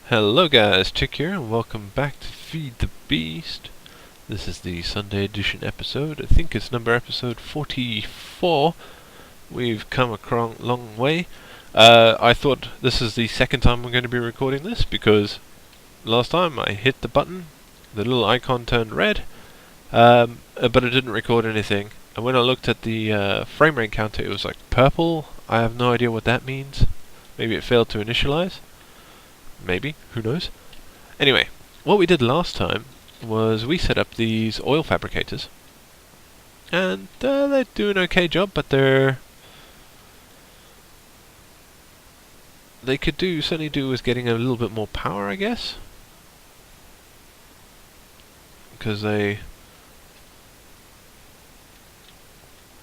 Hello guys, Tic here, and welcome back to Feed the Beast. This is the Sunday edition episode. I think it's episode 44. We've come a long way. I thought this is the second time I'm going to be recording this, because last time I hit the button, the little icon turned red, but it didn't record anything. And when I looked at the frame rate counter, it was like purple. I have no idea what that means. Maybe it failed to initialize. Maybe, who knows? Anyway, what we did last time was we set up these oil fabricators, and they do an okay job, but they could certainly do with getting a little bit more power, I guess, because they're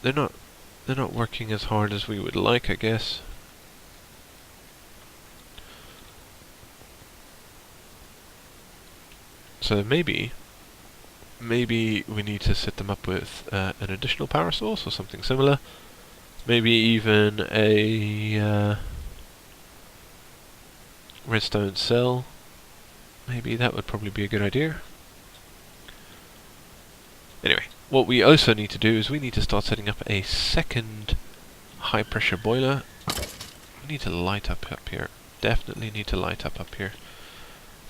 not working as hard as we would like, I guess. So maybe we need to set them up with an additional power source or something similar. Maybe even a redstone cell. Maybe that would probably be a good idea. Anyway, what we also need to do is we need to start setting up a second high pressure boiler. We need to light up here. Definitely need to light up here.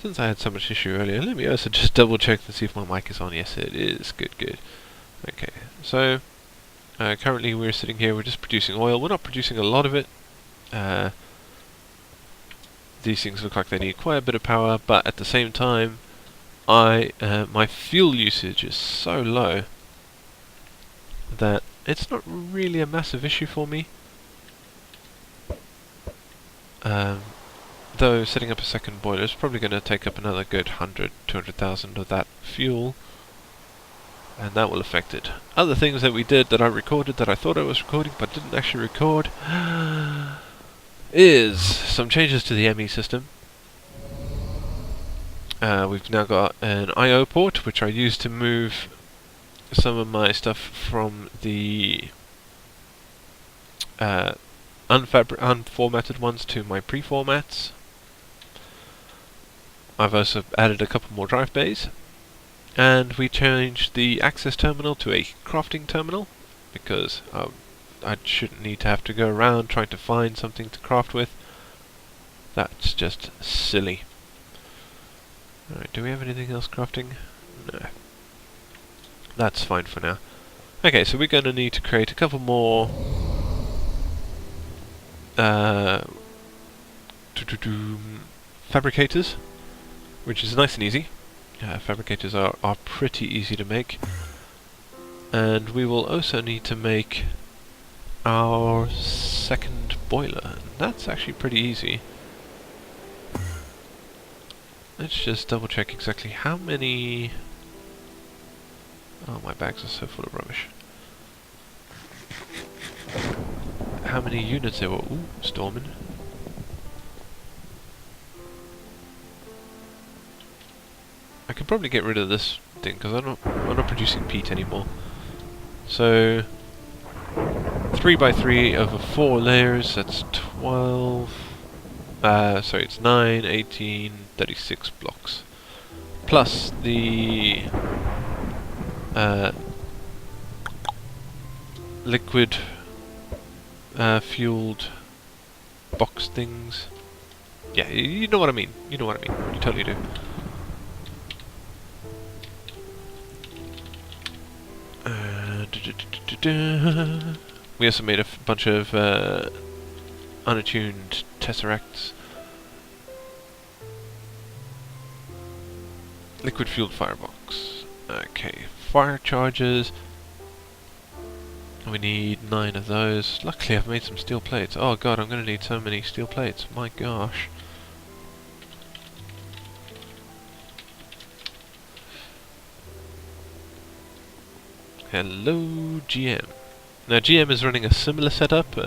Since I had so much issue earlier, let me also just double check to see if my mic is on. Yes, it is. Good. Okay, so currently we're sitting here, we're just producing oil. We're not producing a lot of it. These things look like they need quite a bit of power, but at the same time, my fuel usage is so low that it's not really a massive issue for me. Though setting up a second boiler is probably going to take up another good 200,000 of that fuel, and that will affect it. Other things that we did that I recorded that I thought I was recording but didn't actually record is some changes to the ME system. We've now got an I/O port, which I use to move some of my stuff from the unformatted ones to my pre-formats. I've also added a couple more drive bays, and we changed the access terminal to a crafting terminal, because I shouldn't need to have to go around trying to find something to craft with. That's just silly. Alright, do we have anything else crafting? No. That's fine for now. Okay, so we're going to need to create a couple more fabricators, which is nice and easy. Fabricators are pretty easy to make. And we will also need to make our second boiler. And that's actually pretty easy. Let's just double check exactly how many... Oh, my bags are so full of rubbish. How many units there were? Ooh, storming. I could probably get rid of this thing because I'm not producing peat anymore. So 3x3 over 4 layers. That's 12. Sorry, it's 9, 18, 36 blocks. Plus the liquid fueled box things. Yeah, you know what I mean. You know what I mean. You totally do. We also made a bunch of unattuned tesseracts. Liquid fueled firebox. Okay, fire charges. We need 9 of those. Luckily I've made some steel plates. Oh god, I'm going to need so many steel plates. My gosh. Hello, GM. Now GM is running a similar setup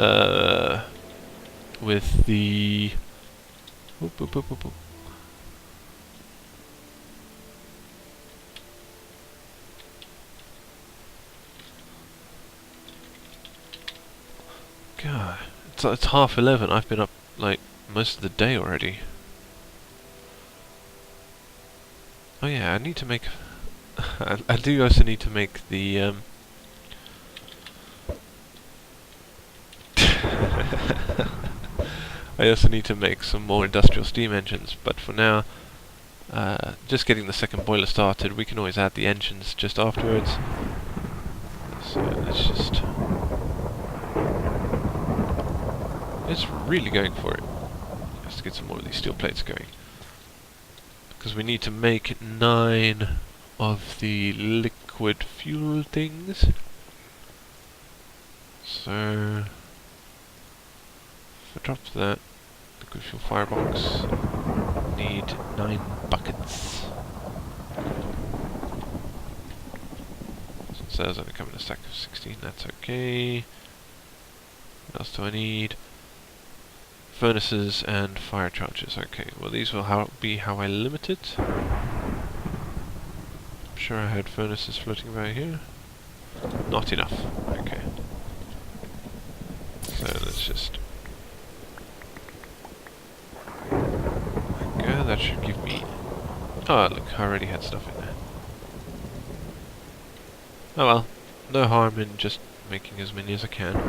with the... God, it's 11:30. I've been up like most of the day already. Oh yeah, I need to make... I do also need to make the... I also need to make some more industrial steam engines, but for now, just getting the second boiler started, we can always add the engines just afterwards. So let's just... It's really going for it. Let's get some more of these steel plates going. Because we need to make 9 of the liquid fuel things. So... if I drop that, liquid fuel firebox, need 9 buckets. Since there's only coming a stack of 16, that's okay. What else do I need? Furnaces and fire charges. Okay, well these will be how I limit it. I'm sure I had furnaces floating about here. Not enough. Okay. So let's just... okay, that should give me... oh look, I already had stuff in there. Oh well, no harm in just making as many as I can.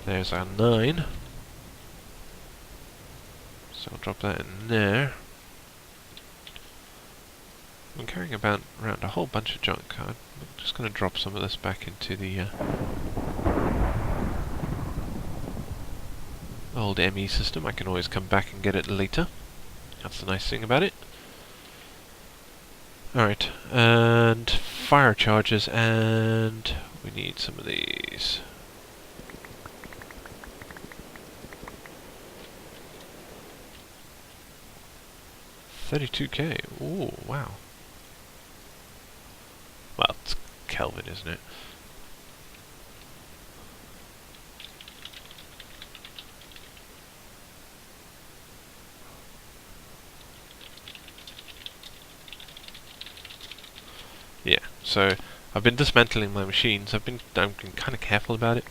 There's our 9. So I'll drop that in there. I'm carrying around a whole bunch of junk. I'm just going to drop some of this back into the old ME system. I can always come back and get it later. That's the nice thing about it. Alright, and fire charges, and we need some of these. $32k. Ooh, wow. Well, it's Kelvin, isn't it? Yeah, so I've been dismantling my machines. I've been kind of careful about it.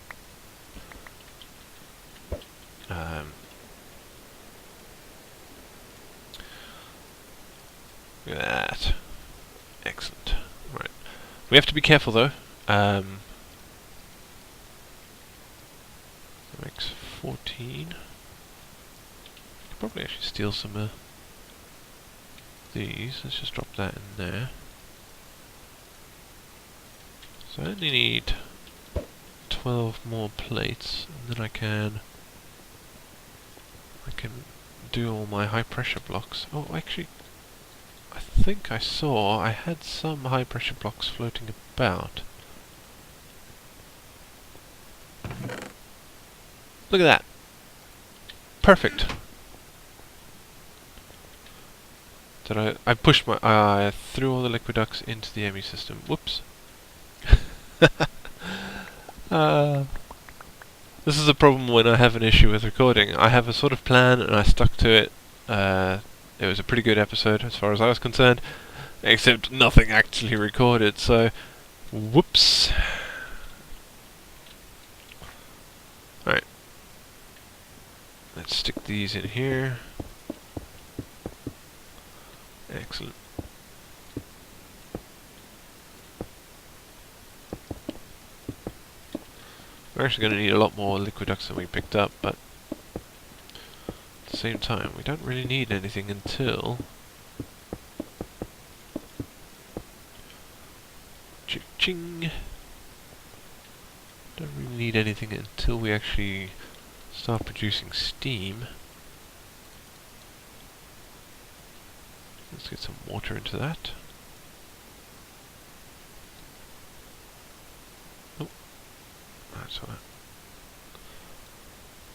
Look at that. Excellent. Right. We have to be careful though. Makes 14. Could probably actually steal some of these. Let's just drop that in there. So I only need 12 more plates, and then I can do all my high pressure blocks. Oh, actually, I think I saw I had some high pressure blocks floating about. Look at that. Perfect. Did I pushed my... I threw all the liquid ducts into the ME system. Whoops. This is a problem when I have an issue with recording. I have a sort of plan and I stuck to it. It was a pretty good episode as far as I was concerned, except nothing actually recorded, so whoops. Alright. Let's stick these in here. Excellent. We're actually going to need a lot more liquid ducts than we picked up, but at the same time, we don't really need anything until... Ching! Don't really need anything until we actually start producing steam. Let's get some water into that. Oh, that's alright.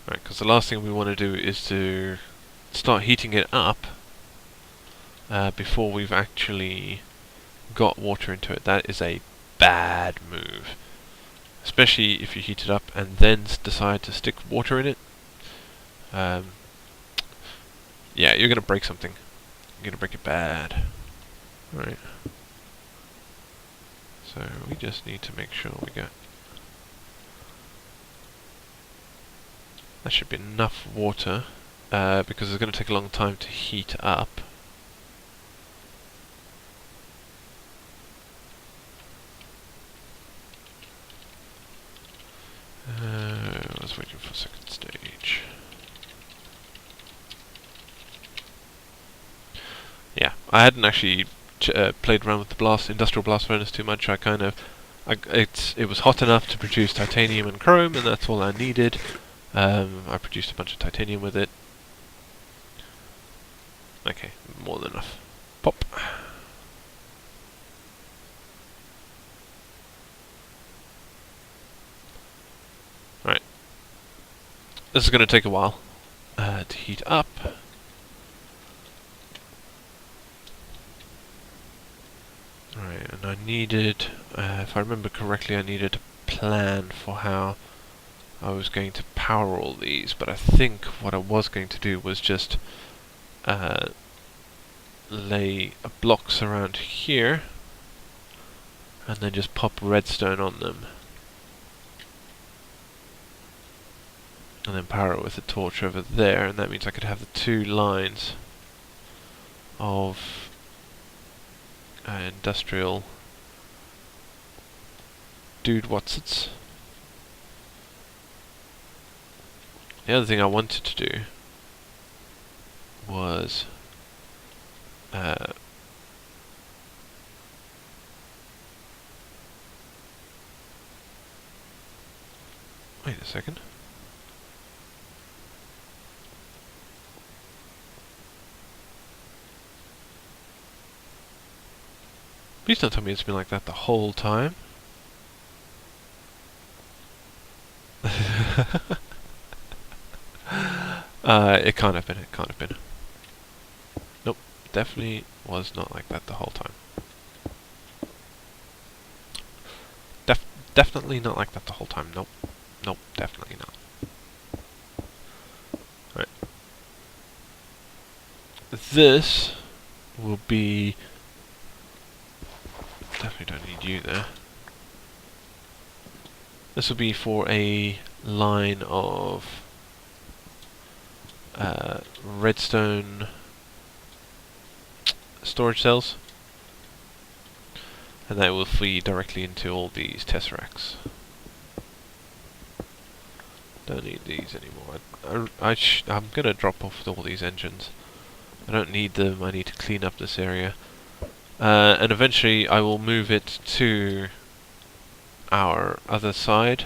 Right, because the last thing we want to do is to start heating it up before we've actually got water into it. That is a bad move. Especially if you heat it up and then decide to stick water in it. Yeah, you're going to break something. You're going to break it bad. Right. So we just need to make sure we got... that should be enough water, because it's going to take a long time to heat up. I hadn't actually played around with the industrial blast furnace too much. It was hot enough to produce titanium and chrome, and that's all I needed. I produced a bunch of titanium with it. Okay, more than enough. Pop. Right. This is going to take a while to heat up. Right, and I needed, if I remember correctly, I needed a plan for how I was going to power all these, but I think what I was going to do was just lay blocks around here and then just pop redstone on them and then power it with a torch over there, and that means I could have the two lines of industrial dude whatsits. The other thing I wanted to do was wait a second. Please don't tell me it's been like that the whole time. It can't have been, it can't have been. Nope, definitely was not like that the whole time. Definitely not like that the whole time, nope. Nope, definitely not. Right. This will be... Definitely don't need you there. This will be for a line of redstone storage cells, and that will feed directly into all these tesseracts. Don't need these anymore. I'm gonna drop off all these engines. I don't need them. I need to clean up this area, and eventually I will move it to our other side.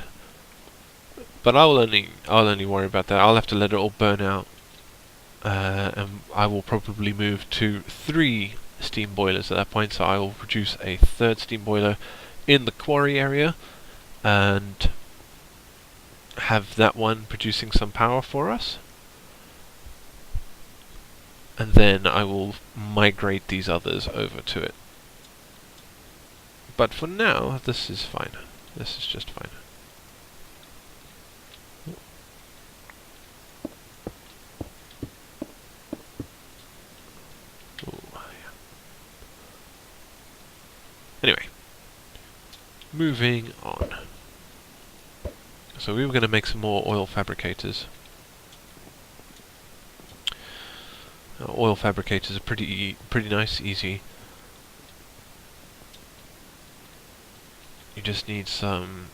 But I'll only worry about that. I'll have to let it all burn out, and I will probably move to 3 steam boilers at that point. So I will produce a 3rd steam boiler in the quarry area, and have that one producing some power for us. And then I will migrate these others over to it. But for now, this is fine. This is just fine. Anyway, moving on. So we were going to make some more oil fabricators. Oil fabricators are pretty nice, easy. You just need some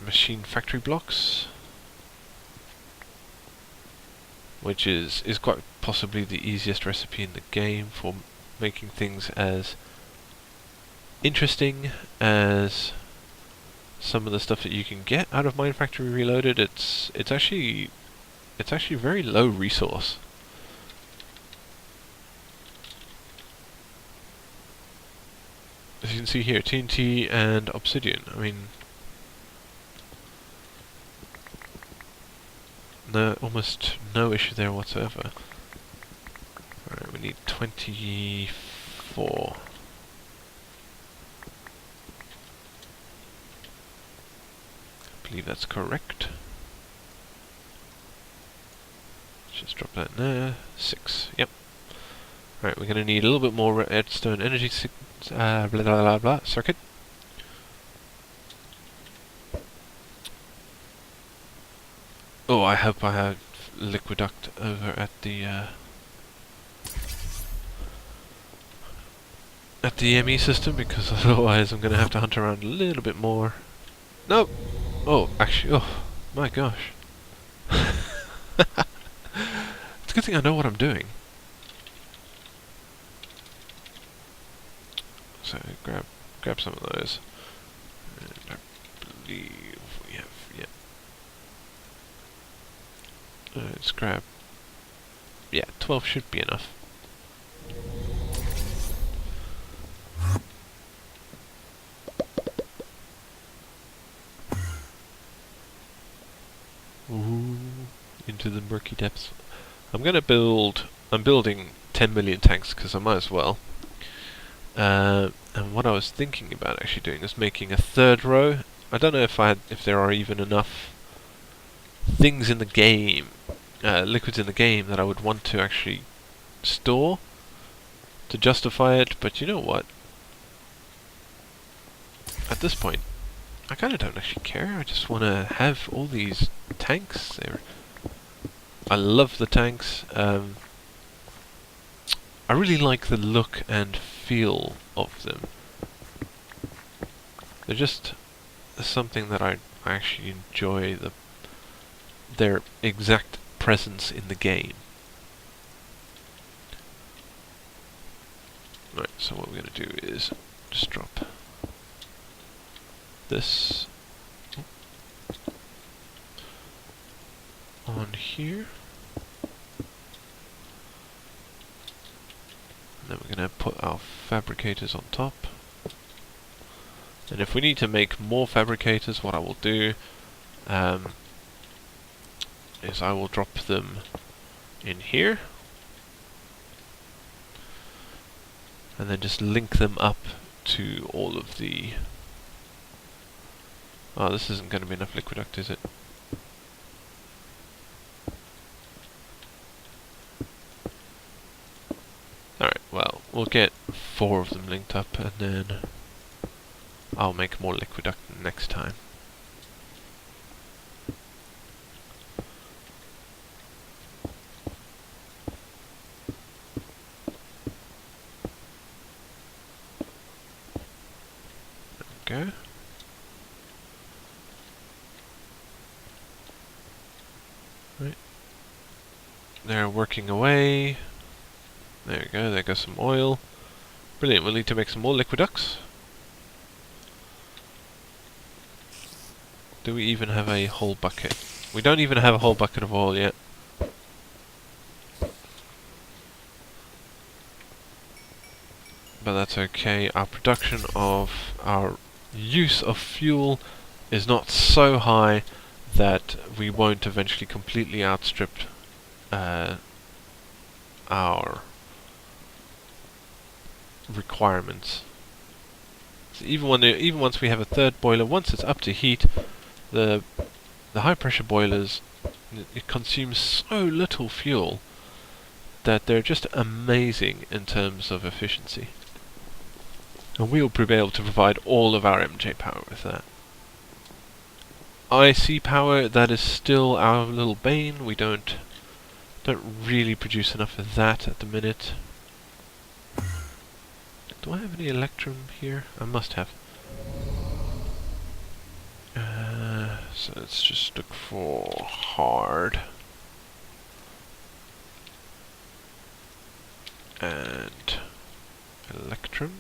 machine factory blocks, which is quite possibly the easiest recipe in the game for making things as interesting as some of the stuff that you can get out of Mine Factory Reloaded. It's actually very low resource. As you can see here, TNT and obsidian. I mean, almost no issue there whatsoever. Alright, we need 24. I believe that's correct. Let's just drop that in there. 6, yep. Right, we're going to need a little bit more redstone energy blah blah blah blah circuit. Oh, I hope I have liquiduct over at the ME system, because otherwise I'm going to have to hunt around a little bit more. Nope. Oh, actually, oh my gosh. It's a good thing I know what I'm doing. So grab some of those. And I believe we have, yeah. Let's grab, yeah, 12 should be enough. Ooh, into the murky depths. I'm building 10 million tanks because I might as well. And what I was thinking about actually doing is making a third row. I don't know if there are even enough things in the game, liquids in the game that I would want to actually store to justify it, but you know what? At this point, I kind of don't actually care. I just want to have all these tanks. I love the tanks. I really like the look and feel of them. They're just something that I actually enjoy, their exact presence in the game. Right, so what we're going to do is just drop this on here. And then we're going to put our fabricators on top. And if we need to make more fabricators, what I will do is I will drop them in here. And then just link them up to all of the... Oh, this isn't going to be enough liquid duct, is it? Alright, well, we'll get 4 of them linked up, and then I'll make more liquid duct next time. There we go. Right. They're working away. There we go, there goes some oil. Brilliant, we'll need to make some more liquid ducts. Do we even have a whole bucket? We don't even have a whole bucket of oil yet. But that's okay. Our production of our use of fuel is not so high that we won't eventually completely outstrip our requirements. So even once we have a third boiler, once it's up to heat, the high pressure boilers, it consumes so little fuel that they're just amazing in terms of efficiency. And we'll be able to provide all of our MJ power with that. IC power, that is still our little bane. We don't really produce enough of that at the minute. Do I have any electrum here? I must have. So let's just look for hard. And electrum.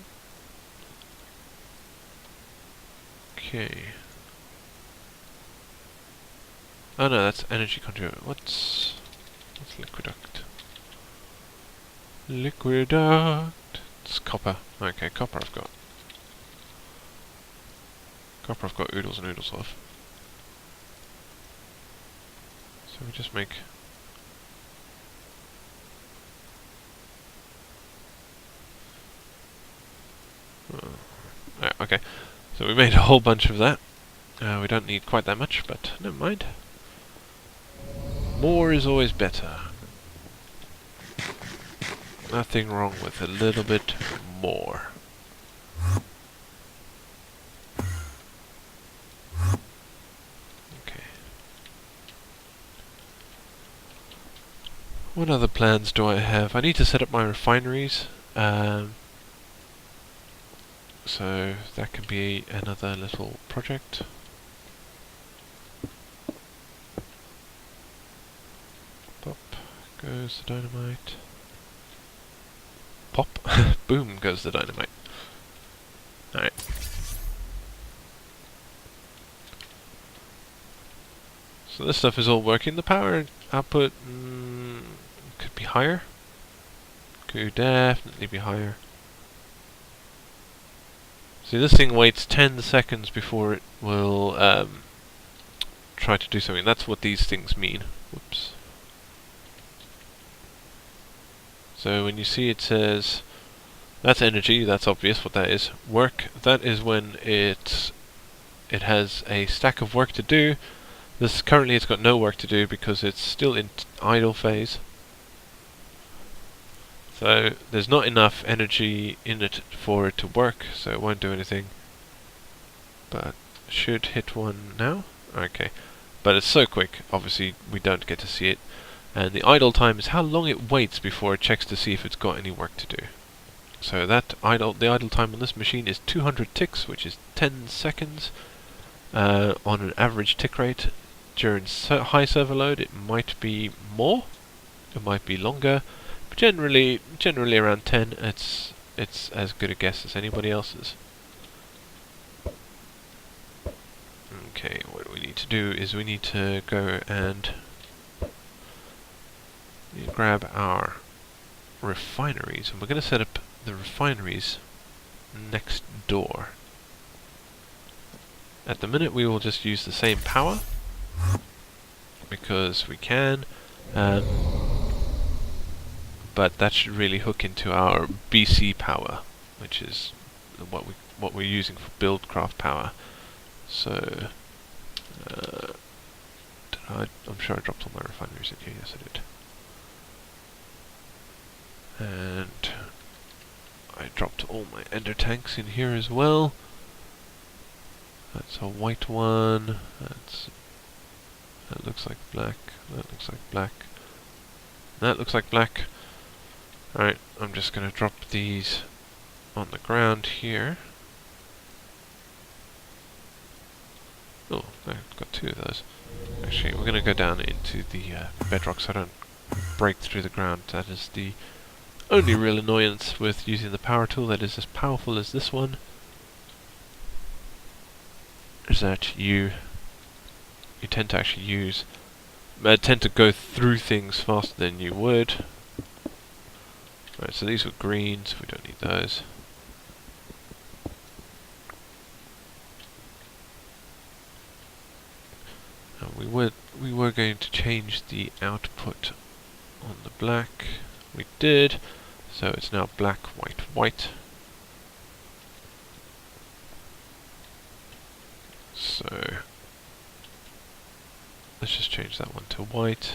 Okay. Oh no, that's energy conduit. What's liquid duct? Liquid duct. It's copper. Okay, copper I've got. Copper I've got oodles and oodles of. So we just make... Oh. Okay, so we made a whole bunch of that. We don't need quite that much, but never mind. More is always better. Nothing wrong with a little bit more. Okay. What other plans do I have? I need to set up my refineries. So that could be another little project. Pop goes the dynamite. Pop! Boom goes the dynamite. Alright. So this stuff is all working. The power output could be higher. Could definitely be higher. See, this thing waits 10 seconds before it will try to do something. That's what these things mean. Whoops. So when you see it says, that's energy, that's obvious what that is. Work, that is when it has a stack of work to do. This currently it's got no work to do because it's still in idle phase. So there's not enough energy in it for it to work, so it won't do anything. But should hit one now. Okay. But it's so quick, obviously we don't get to see it. And the idle time is how long it waits before it checks to see if it's got any work to do. So the idle time on this machine is 200 ticks, which is 10 seconds. On an average tick rate. During high server load it might be more, it might be longer, but generally around 10. It's as good a guess as anybody else's. Okay, what we need to do is we need to go and grab our refineries, and we're going to set up the refineries next door. At the minute we will just use the same power because we can, but that should really hook into our BC power, which is what we're using for buildcraft power. So I'm sure I dropped all my refineries in here. Yes, I did. And I dropped all my ender tanks in here as well. That's a white one. That looks like black. That looks like black. That looks like black. Alright, I'm just gonna drop these on the ground here. Oh, I've got two of those. Actually, we're gonna go down into the bedrock so I don't break through the ground. That is the only real annoyance with using the power tool that is as powerful as this one. Is that you tend to actually tend to go through things faster than you would. Right, so these were greens, we don't need those. And we were going to change the output on the black. We did, so it's now black, white, white. So let's just change that one to white.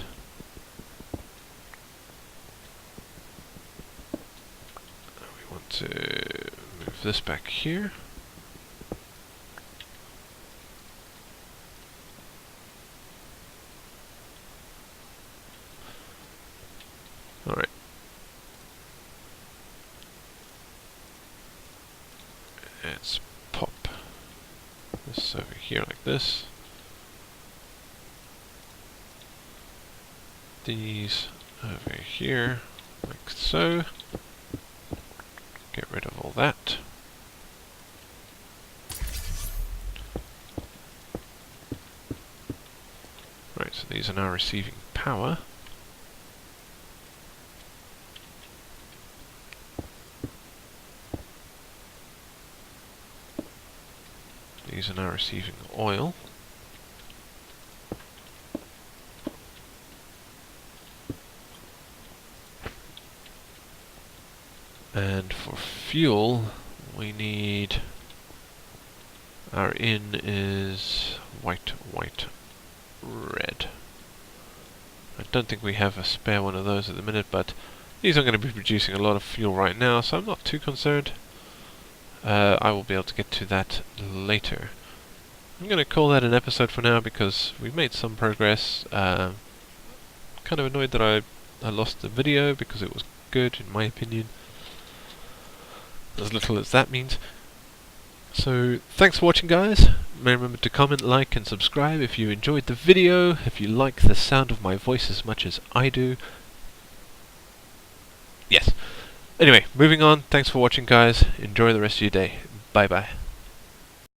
We want to move this back here. Alright. Let's pop this over here like this. These over here, like so. Get rid of all that. Right, so these are now receiving power. These are now receiving oil. And for fuel, we need, our in is white, white, red. I don't think we have a spare one of those at the minute, but these are going to be producing a lot of fuel right now, so I'm not too concerned. I will be able to get to that later. I'm going to call that an episode for now because we've made some progress. Kind of annoyed that I lost the video because it was good in my opinion. As little as that means. So, thanks for watching guys. Remember to comment, like and subscribe if you enjoyed the video, if you like the sound of my voice as much as I do. Yes. Anyway, moving on. Thanks for watching guys. Enjoy the rest of your day. Bye bye.